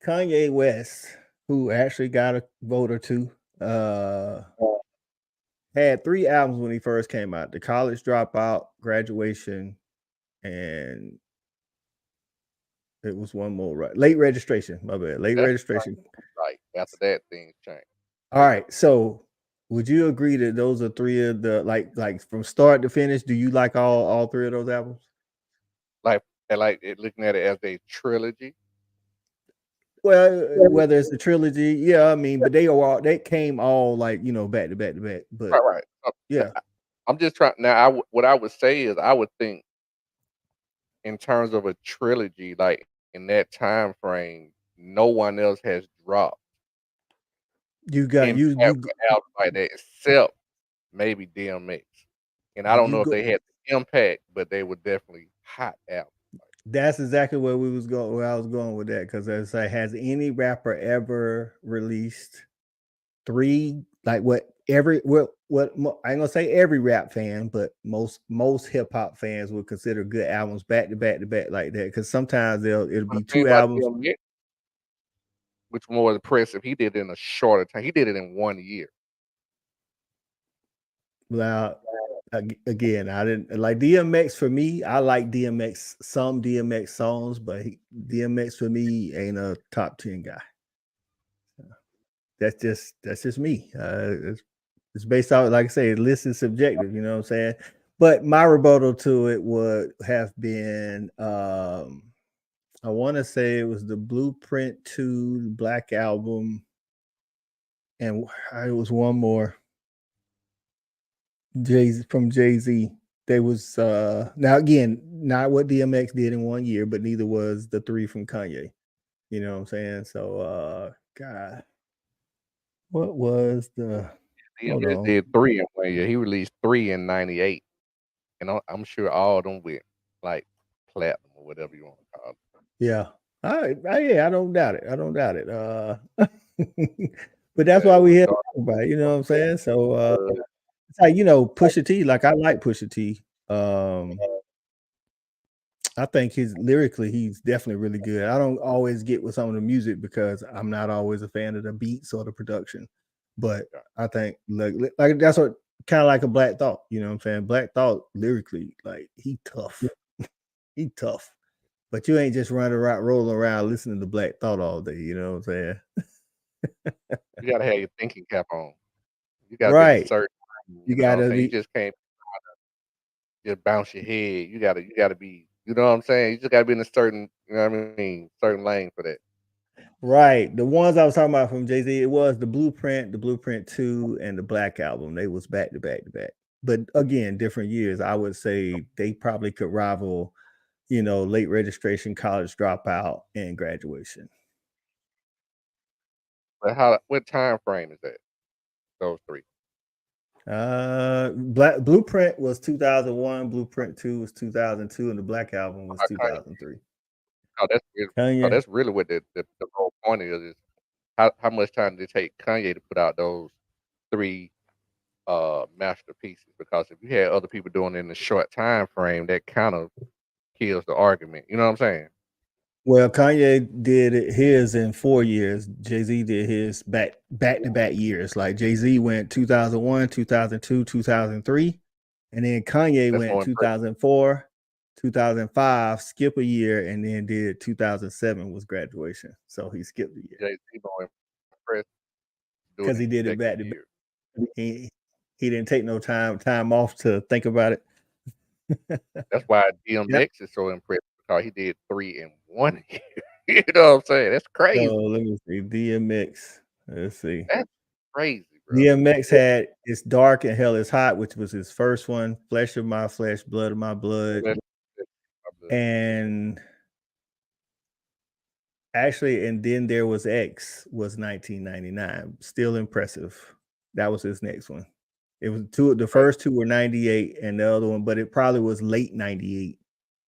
Kanye West, who actually got a vote or two, had 3 albums when he first came out: The College Dropout, Graduation, and it was one more, right? Late Registration. My bad. Late That's Registration. like after that things change. All right. So would you agree that those are 3 of the like from start to finish? Do you like all 3 of those albums? Like and like looking at it as a trilogy. Well, whether it's a trilogy, yeah, I mean, but they came all like back to back to back. Right, But right. yeah, I'm just trying now. What I would say is I would think in terms of a trilogy, like in that time frame, no one else has dropped you got impactful albums like that except maybe DMX. And I don't you know if go. they had the impact, but they were definitely hot albums. That's exactly where we was going. Where I was going with that because I say, has any rapper ever released 3 like I ain't gonna say every rap fan, but most hip hop fans would consider good albums back to back to back like that because sometimes it'll But be the thing 2 about albums. DMX, which was more impressive, he did it in a shorter time. He did it in 1 year. Well, again, I didn't like DMX for me. I like DMX, some DMX songs, but DMX for me ain't a top 10 guy. That's just me. It's based out, like I say, list is subjective, you know what I'm saying? But my rebuttal to it would have been I want to say it was the Blueprint to the Black Album, and it was one more. Jay-Z. They was now again not what DMX did in 1 year, but neither was the 3 from Kanye. You know what I'm saying? So God, what was the hold DMX on. did 3 in 1 year. He released 3 in '98, and I'm sure all of them went like platinum or whatever you want to call it. Yeah. Yeah, I don't doubt it. I don't doubt it. But that's Yeah, why it we was here dark. talking about it, you know what I'm saying? So Uh, it's like, Pusha T, like I like Pusha T. Um I think he's definitely really good. I don't always get with some of the music because I'm not always a fan of the beats or the production. But I think like that's what kind of like a Black Thought, you know what I'm saying? Black Thought lyrically, like he tough. He tough. But you ain't just running around rolling around listening to Black Thought all day, you know what I'm saying? you gotta have your thinking cap on. You gotta be in a Right. certain, You you know what I'm gotta saying? You be just can't just bounce your head. You gotta be, you know what I'm saying? You just gotta be in a certain, you know what I mean, certain lane for that. right. The ones I was talking about from Jay-Z, it was the Blueprint 2, and the Black Album. They was back to back to back. But again, different years. I would say they probably could rival, Late Registration, College Dropout, and Graduation. But what time frame is that? Those three. Blueprint was 2001, Blueprint 2 was 2002, and the Black Album was How Kanye, 2003. oh, Kanye. that's really what the whole point is how much time did it take Kanye to put out those three masterpieces? Because if you had other people doing it in a short time frame, that kind of kills the argument. You know what I'm saying? Well, Kanye did his in 4 years. Jay-Z did his back to back years. Like Jay-Z went 2001, 2002, 2003, and then Kanye That's went more impressive. 2004, 2005, skip a year, and then did 2007 was Graduation. So he skipped a year Jay Z more impressive doing because it he in did it back consecutive to back. years. He didn't take no time off to think about it. That's why Yep. DMX is so impressive because he did 3 in 1 year. You know what I'm saying? That's So crazy. let me see. DMX. Let's see. That's crazy, bro. DMX had It's Dark and Hell is Hot, which was his first one, Flesh of My Flesh, Blood of My Blood. That's my blood. And Actually, and then there was X was 1999. Still impressive. That was his next one. It was two. The Right. first two were 98, and the other one, but it probably was late 98.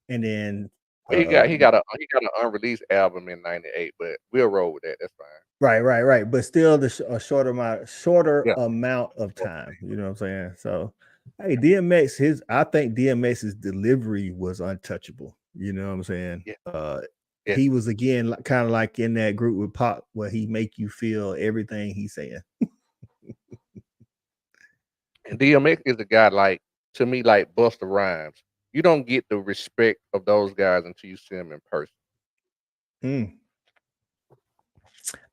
And then, Well, he got an unreleased album in '98, but we'll roll with that. That's fine. right. But still, a shorter Yeah. amount of time. You know what I'm saying? So, hey, DMX, I think DMX's delivery was untouchable. You know what I'm saying? Yeah. Yeah. He was again kind of like in that group with Pop, where he make you feel everything he's saying. And DMX is a guy like to me like Busta Rhymes. You don't get the respect of those guys until you see them in person. Mm.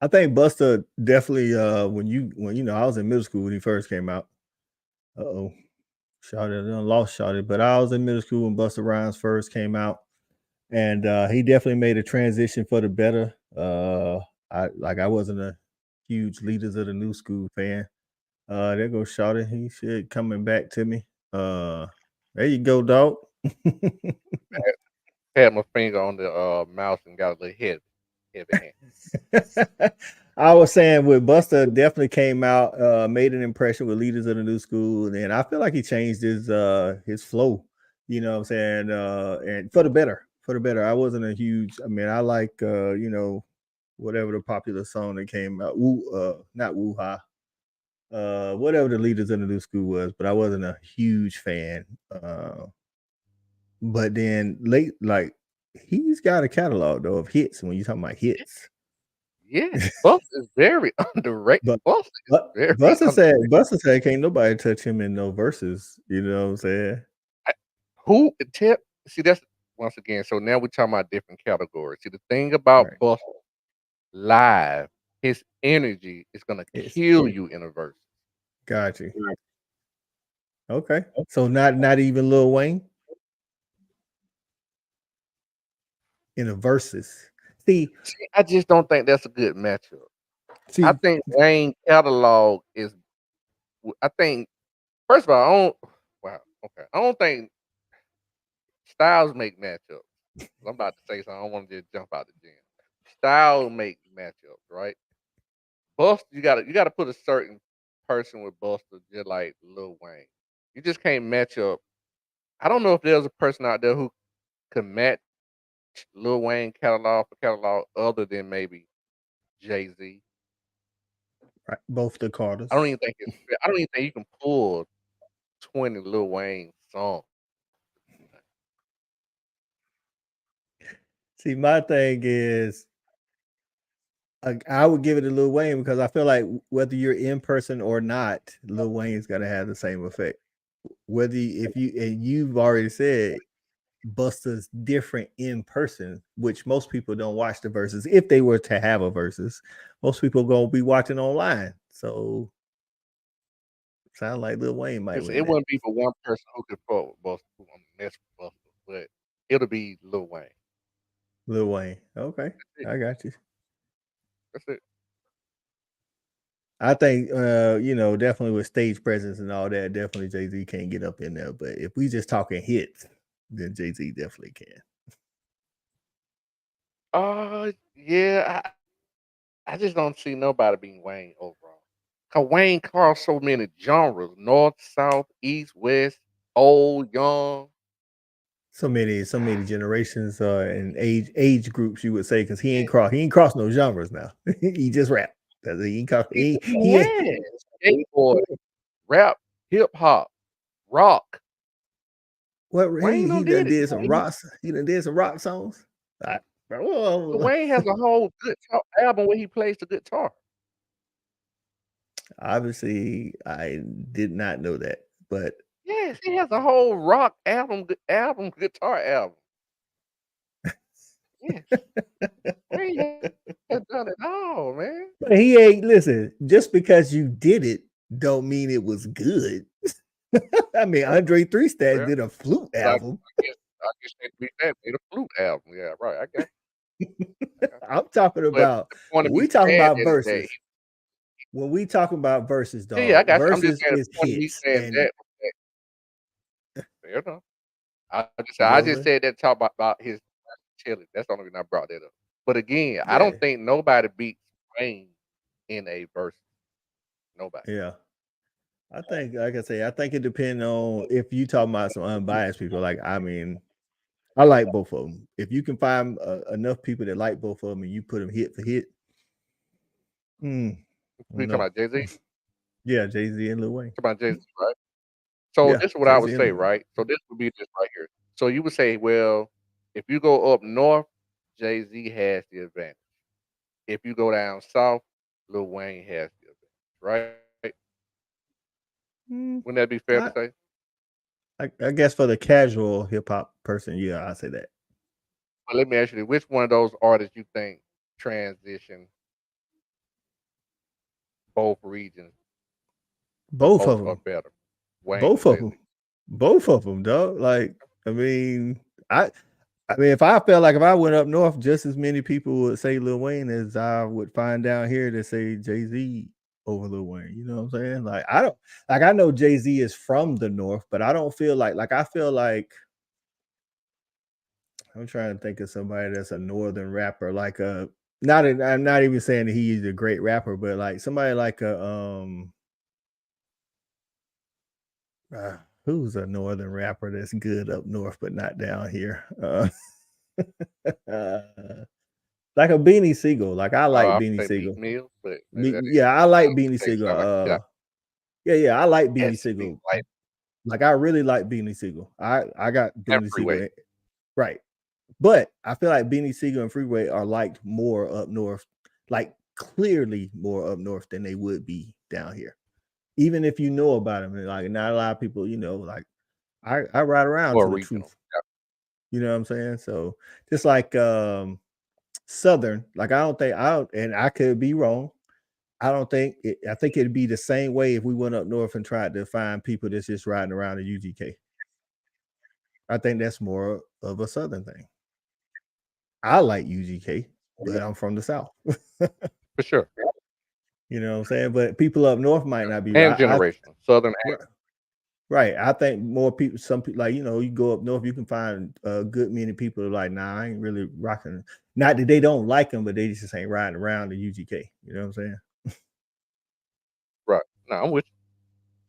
I think Buster definitely when you know I was in middle school when he first came out. Uh-oh. Shawty done lost Shawty, but I was in middle school when Busta Rhymes first came out, and he definitely made a transition for the better. I wasn't a huge Leaders of the New School fan. There goes Shawty. He should coming back to me. There you go, dog. Had my finger on the mouse and got a little heavy hand. I was saying with Buster definitely came out, made an impression with Leaders of the New School, and I feel like he changed his flow. You know what I'm saying? And for the better. For the better. I wasn't a huge. I mean, I like whatever the popular song that came out. Not Woo Ha. Whatever the Leaders of the New School was, but I wasn't a huge fan. But then late, like he's got a catalog though of hits. When you talking about hits, Yeah, Busta is very underrated. but Busta is very underrated. Buster said can't nobody touch him in no verses. You know what I'm saying? I, who tell? See, that's once again. So now we're talking about different categories. See, the thing about Right. Busta live, his energy is gonna It's kill you in a verse. got you. Okay. So not even Lil Wayne in a verses. See, See, I just don't think that's a good matchup. I see, think Wayne catalog is. I think first of all, I don't. Wow. Okay. I don't think styles make matchups. I'm about to say something. I don't want to just jump out the gym. Style makes matchups, right? Buster, you gotta put a certain person with Buster, just like Lil Wayne. You just can't match up. I don't know if there's a person out there who can match Lil Wayne catalog for catalog other than maybe Jay Z. right, both the I don't Carters. even think it's. I don't even think you can pull 20 Lil Wayne songs. See, my thing is I would give it to Lil Wayne because I feel like whether you're in person or not, Lil Wayne's gonna have the same effect. Whether if you and you've already said Busta's different in person, which most people don't watch the verses. If they were to have a verses, most people gonna be watching online. So sound like Lil Wayne might It win that. wouldn't be for one person who could fuck with Buster, who I'm mess with Buster, but it'll be Lil Wayne. Lil Wayne. Okay. That's it. I got you. That's it. I think definitely with stage presence and all that, definitely Jay-Z can't get up in there. But if we just talking hits, then Jay-Z definitely can. Yeah, I just don't see nobody being Wayne overall. Cause Wayne crossed so many genres: north, south, east, west, old, young. So many generations and age groups you would say because he ain't cross no genres now. He just rap. That's it. He ain't cross, he ain't, Yeah, skateboard, rap, hip hop, rock. what Wayne he done done did it. did some rocks. He done did some rock songs. I, well, Wayne has a whole guitar album where he plays the guitar. obviously I did not know that, but Yes, he has a whole rock guitar album. Yes, Wayne has done it all, man. But he ain't listen. Just because you did it, don't mean it was good. I mean, Andre Three Stacks Well, did a flute I album. guess they beat that made a flute album. Yeah, right. I got you. I'm talking But about the point of when me we talking saying about that is that verses. When we talking about verses, yeah, I dog, got you. I'm just verses saying is the point of me hits. saying And that was that fair enough. I what was just it? said that talk about his versatility. That's the only reason I brought that up. But again, I don't think nobody beats Wayne in a verse. Nobody. Yeah. I think, like I say, I think it depends on if you talking about some unbiased people. Like, I mean, I like both of them. If you can find enough people that like both of them and you put them hit for hit, We talking no. about Jay-Z? Yeah, Jay-Z and Lil Wayne. Talking about Jay-Z, right? So Yeah, this is what I would Jay-Z and say, Lil Wayne. right? So this would be this right here. So you would say, well, if you go up north, Jay-Z has the advantage. If you go down south, Lil Wayne has the advantage, right? Wouldn't that be fair to say? I guess for the casual hip hop person, yeah, I say that. But let me ask you, which one of those artists you think transition both regions Both most of or them. better? Wayne Both or of Jay-Z? them. Both of them, dog. Like, I mean, I mean, if I felt like if I went up north, just as many people would say Lil Wayne as I would find down here to say Jay-Z over Lil Wayne. You know what I'm saying? Like, I don't like I know Jay-Z is from the north, but I don't feel like I feel like I'm trying to think of somebody that's a northern rapper, like I'm not even saying that he's a great rapper, but like somebody like who's a northern rapper that's good up north but not down here? Like a Beanie Siegel. Like I like I would Beanie say Meek Siegel. Mill, but maybe that Yeah, I like Beanie ain't sound like Siegel. Yeah, I like Beanie SB Siegel. like Like I really like Beanie Siegel. I got and Beanie Freeway. Siegel. Right. But I feel like Beanie Siegel and Freeway are liked more up north, like clearly more up north than they would be down here. Even if you know about them, like not a lot of people, like I ride around Or to the regional. truth. You know what I'm saying? So just like Southern, like and I could be wrong. I think it'd be the same way if we went up north and tried to find people that's just riding around in UGK. I think that's more of a Southern thing. I like UGK, but I'm from the South. For sure. You know what I'm saying? But people up north might not be And right. generational. Southern Right. I think more people, some people, like, you go up north, you can find a good many people like, nah, I ain't really rocking. Not that they don't like them, but they just ain't riding around the UGK. You know what I'm saying? right. No, I'm with you.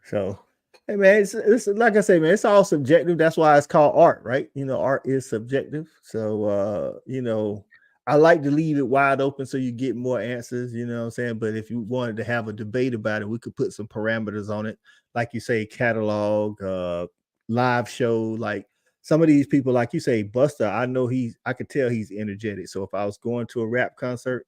So, hey man, it's like I say, man, it's all subjective. That's why it's called art, right? Art is subjective. So, I like to leave it wide open so you get more answers. You know what I'm saying? But if you wanted to have a debate about it, we could put some parameters on it, like you say, catalog, live show, like. Some of these people, like you say, Buster, I could tell he's energetic. So if I was going to a rap concert,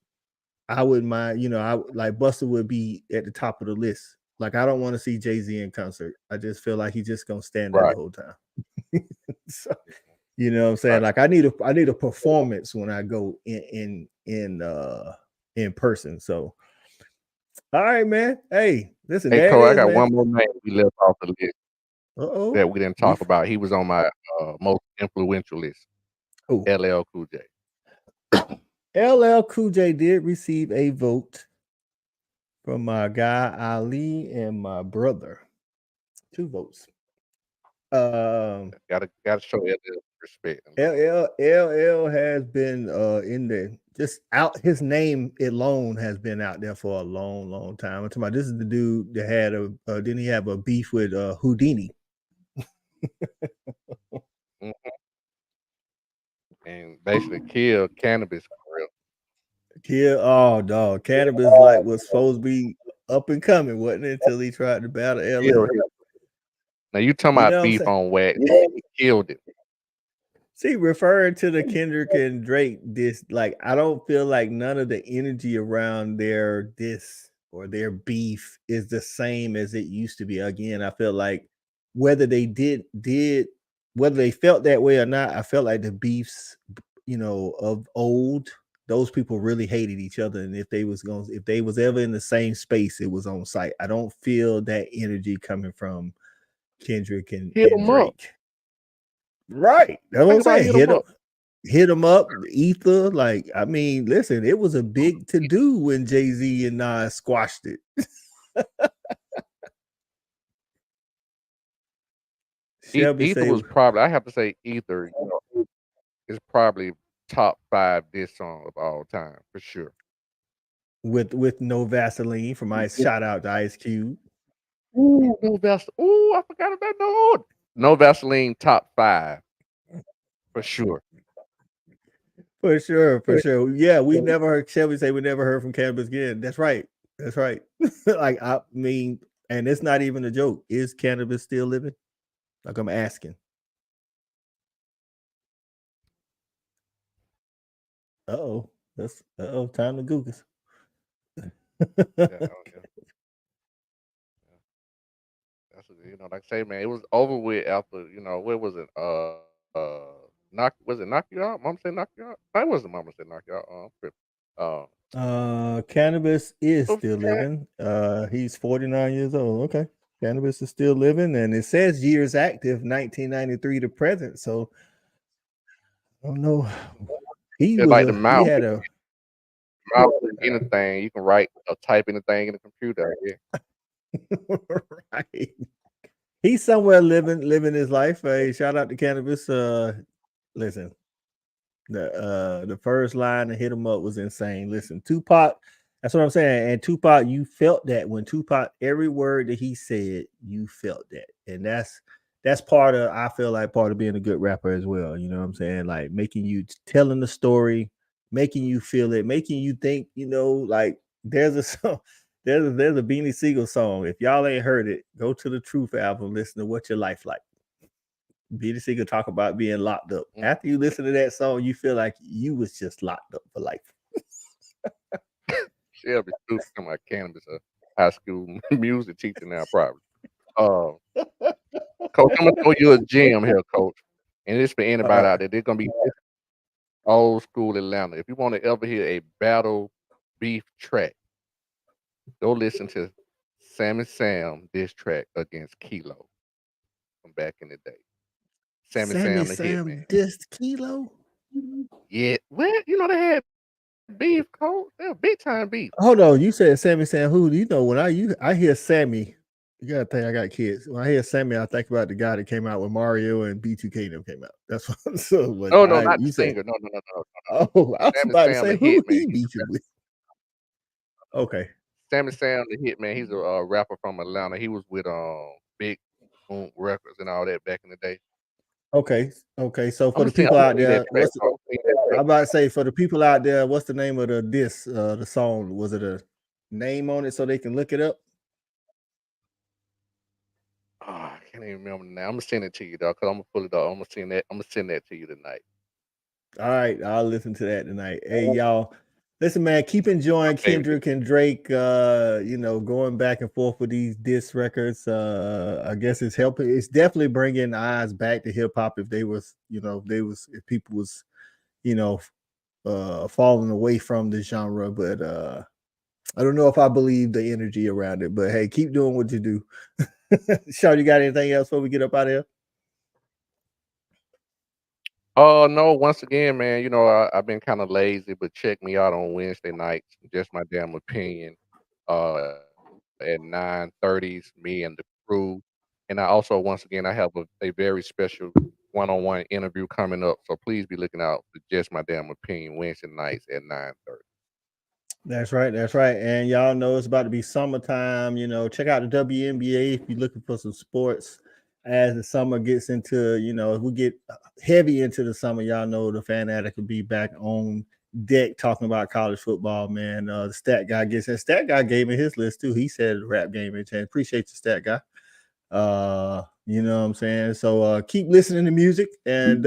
I wouldn't mind, I like Buster would be at the top of the list. Like I don't want to see Jay-Z in concert. I just feel like he's just gonna stand there the Right. whole time. So, you know what I'm saying? Like I need a performance when I go in person. So all right, man. Hey, listen, Hey there it Cole, I is, got man. one more name we left off the list that we didn't talk about. He was on my most influential list. LL Cool J. LL Cool J did receive a vote from my guy Ali and my brother. 2 votes. Gotta show LL respect. LL has been in the just out. His name alone has been out there for a long time. I'm talking about this is the dude that had didn't he have a beef with Houdini? And basically killed cannabis for real. Dog, cannabis like was supposed to be up and coming, wasn't it? Until he tried to battle LL. Now you talking You about know what I'm beef saying? on wax? He killed it. See, referring to the Kendrick and Drake diss, like I don't feel like none of the energy around their diss or their beef is the same as it used to be. Again, I feel like whether they did whether they felt that way or not, I felt like the beefs, of old, those people really hated each other. And if they was ever in the same space, it was on site. I don't feel that energy coming from Kendrick and Drake. Right. That's what I'm saying. Hit him up, Ether. Like, I mean, listen, it was a big to do when Jay-Z and Nas squashed it. Ether was probably, I have to say, Ether is probably top 5 diss song of all time for sure. With No Vaseline from Ice. Shout out to Ice Cube. Ooh, no Vaseline. Ooh, I forgot about No Vaseline top 5 for sure. For sure, for sure. Yeah, we never heard Shelby say we never heard from Cannabis again. That's right. That's right. Like, I mean, and it's not even a joke. Is Cannabis still living? Like, I'm asking. Uh-oh. That's time to Google. Yeah, that's like I say, man, it was over with after, what was it? Knock you out? Mama said knock you out? I wasn't Mama said knock you out. Cannabis is What was still that? living. He's 49 years old. Okay. Cannabis is still living, and it says years active, 1993 to present. So I don't know. He It's was like the he mouth. had a Mouth is anything. You can write or type anything in the computer. Yeah. right. He's somewhere living his life. Hey, shout out to Cannabis. Listen, the first line to hit him up was insane. Listen, Tupac, that's what I'm saying. And Tupac, you felt that when Tupac, every word that he said, you felt that. And that's part of, I feel like, part of being a good rapper as well. You know what I'm saying? Like making you, telling the story, making you feel it, making you think, like there's a song, there's a Beanie Siegel song. If y'all ain't heard it, go to the Truth album, listen to What Your Life Like. Beanie Siegel talk about being locked up. After you listen to that song, you feel like you was just locked up for life. Shelby Stoops talking about Cannabis, a high school music teacher now, probably. Coach, I'm gonna throw you a gem here, Coach, and this for anybody out there. They're gonna be old school Atlanta. If you want to ever hear a battle beef track, go listen to Sammy Sam diss track against Kilo from back in the day. Sammy Sam the Hitman. Dissed Kilo. Yeah, well, they had beef, Coach. They were big time beef. Hold on, you said Sammy Sam who? When I hear Sammy, you gotta think I got kids. When I hear Sammy, I think about the guy that came out with Mario and B2K them came out. That's what. So, but No, not the you said, singer. No. oh, I was Sammy about to Sam say the who Hitman. he beefing with. Okay. Sammy Sam the Hitman. He's a rapper from Atlanta. He was with Big Boom Records and all that back in the day. Okay. So for the people out there, I'm about to say, for the people out there, what's the name of the song? Was it a name on it so they can look it up? Oh, I can't even remember now. I'm gonna send it to you though, cause I'm gonna pull it up. I'm gonna send that to you tonight. All right, I'll listen to that tonight. Hey, y'all, listen, man, keep enjoying Kendrick and Drake. Going back and forth with these diss records. I guess it's helping. It's definitely bringing eyes back to hip hop. If if people was, falling away from the genre, but I don't know if I believe the energy around it. But hey, keep doing what you do. Shaw, you got anything else before we get up out of here? No, once again, man, I've been kind of lazy, but check me out on Wednesday nights. Just my damn opinion. At 9:30s, me and the crew. And I also, once again, I have a very special one-on-one interview coming up. So please be looking out for Just My Damn Opinion Wednesday nights at 9:30. That's right. That's right. And y'all know it's about to be summertime. Check out the WNBA if you're looking for some sports. As the summer gets into, if we get heavy into the summer, y'all know the fan addict will be back on deck talking about college football, man. The stat guy gave me his list too. He said rap game and appreciate you, stat guy. You know what I'm saying? So keep listening to music and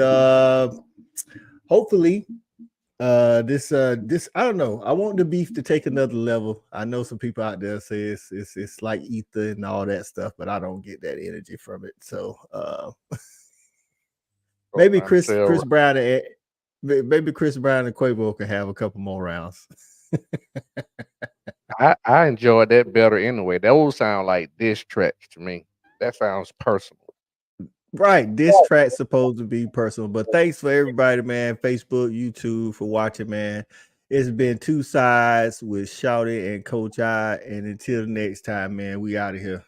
hopefully this I don't know. I want the beef to take another level. I know some people out there say it's like ether and all that stuff, but I don't get that energy from it. So maybe Chris Brown and Quavo can have a couple more rounds. I enjoyed that better anyway. Those sound like diss tracks to me. That sounds personal. Right. This track's supposed to be personal, but thanks for everybody, man. Facebook, YouTube for watching, man. It's been 2 Sides with Shawty and Coach I. And until next time, man, we out of here.